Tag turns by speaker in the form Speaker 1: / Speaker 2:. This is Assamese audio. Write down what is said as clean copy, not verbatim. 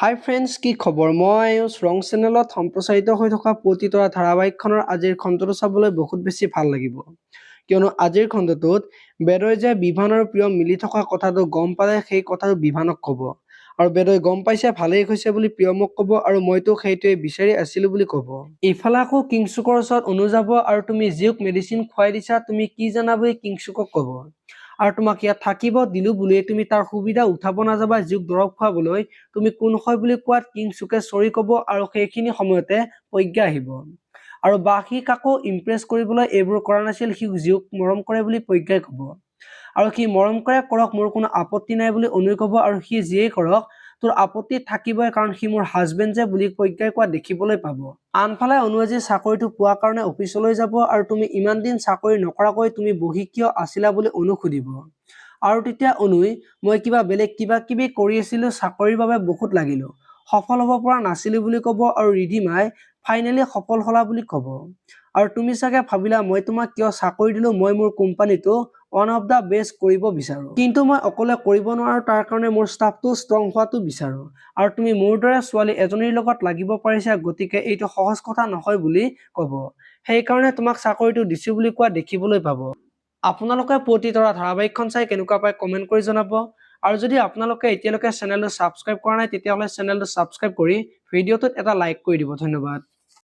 Speaker 1: হাই ফ্ৰেণ্ডছ, কি খবৰ? মই ৰং চেনেলত সম্প্ৰচাৰিত হৈ থকা পতিতৰা ধাৰাবাহিকখনৰ আজিৰ খণ্ডটো চাবলৈ বহুত বেছি ভাল লাগিব, কিয়নো আজিৰ খণ্ডটোত বেদই যে বিভান আৰু প্ৰিয়ম মিলি থকা কথাটো গম পালে সেই কথাটো বিভানক ক'ব, আৰু বেদই গম পাইছে ভালেই হৈছে বুলি প্ৰিয়মক ক'ব, আৰু মইতো সেইটোৱে বিচাৰি আছিলো বুলি ক'ব। ইফালে আকৌ কিংচুকৰ ওচৰত অনু যাব আৰু তুমি জীওক মেডিচিন খুৱাই দিছা, তুমি কি জানা বুলি কিংচুকক ক'ব, আৰু তোমাক ইয়াত থাকিব দিলো বুলিয়ে তুমি তাৰ সুবিধা উঠাব নাযাবা জীওক দৰৱ খুৱাবলৈ, তুমি কোন হয় বুলি কোৱাত কিংচুকে চৰি ক'ব, আৰু সেইখিনি সময়তে প্ৰজ্ঞা আহিব। আৰু সি কাকো ইমপ্ৰেছ কৰিবলৈ এইবোৰ কৰা নাছিল, সি জীওক মৰম কৰে বুলি প্ৰজ্ঞাই ক'ব, আৰু সি মৰম কৰে কৰক, মোৰ কোনো আপত্তি নাই বুলি অনুই ক'ব, আৰু সি যিয়েই কৰক তোৰ আপত্তি থাকিবই কাৰণ সি মোৰ হাজবেণ্ড যে বুলি প্ৰজ্ঞাই কোৱা দেখিবলৈ পাব। আনফালে অনু আজি চাকৰিটো পোৱাৰ কাৰণে অফিচলৈ যাব, আৰু তুমি ইমান দিন চাকৰি নকৰাকৈ তুমি বহি কিয় আছিলা বুলি অনুক সুধিব, আৰু তেতিয়া অনুই মই কিবা বেলেগ কিবা কিবি কৰি আছিলো, চাকৰিৰ বাবে বহুত লাগিলো, সফল হ'ব পৰা নাছিলো বুলি ক'ব, আৰু ৰিধিমাই ফাইনেলি সফল হলা বুলি ক'ব, আৰু তুমি চাগে ভাবিলা মই তোমাক কিয় চাকৰি দিলো, মই মোৰ কোম্পানীটো ওৱান অফ দা বেষ্ট কৰিব বিচাৰো, কিন্তু মই অকলে কৰিব নোৱাৰো, তাৰ কাৰণে মোৰ ষ্টাফটো ষ্ট্ৰং হোৱাটো বিচাৰো, আৰু তুমি মোৰ দৰে ছোৱালী এজনীৰ লগত লাগিব পাৰিছা, গতিকে এইটো সহজ কথা নহয় বুলি ক'ব, সেইকাৰণে তোমাক চাকৰিটো দিছো বুলি কোৱা দেখিবলৈ পাব। আপোনালোকে পতিতৰা ধাৰাবাহিকখন চাই কেনেকুৱা পায় কমেণ্ট কৰি জনাব, আৰু যদি আপোনালোকে এতিয়ালৈকে চেনেলটো ছাবস্ক্ৰাইব কৰা নাই তেতিয়াহ'লে চেনেলটো ছাবস্ক্ৰাইব কৰি ভিডিঅ'টোত এটা লাইক কৰি দিব। ধন্যবাদ।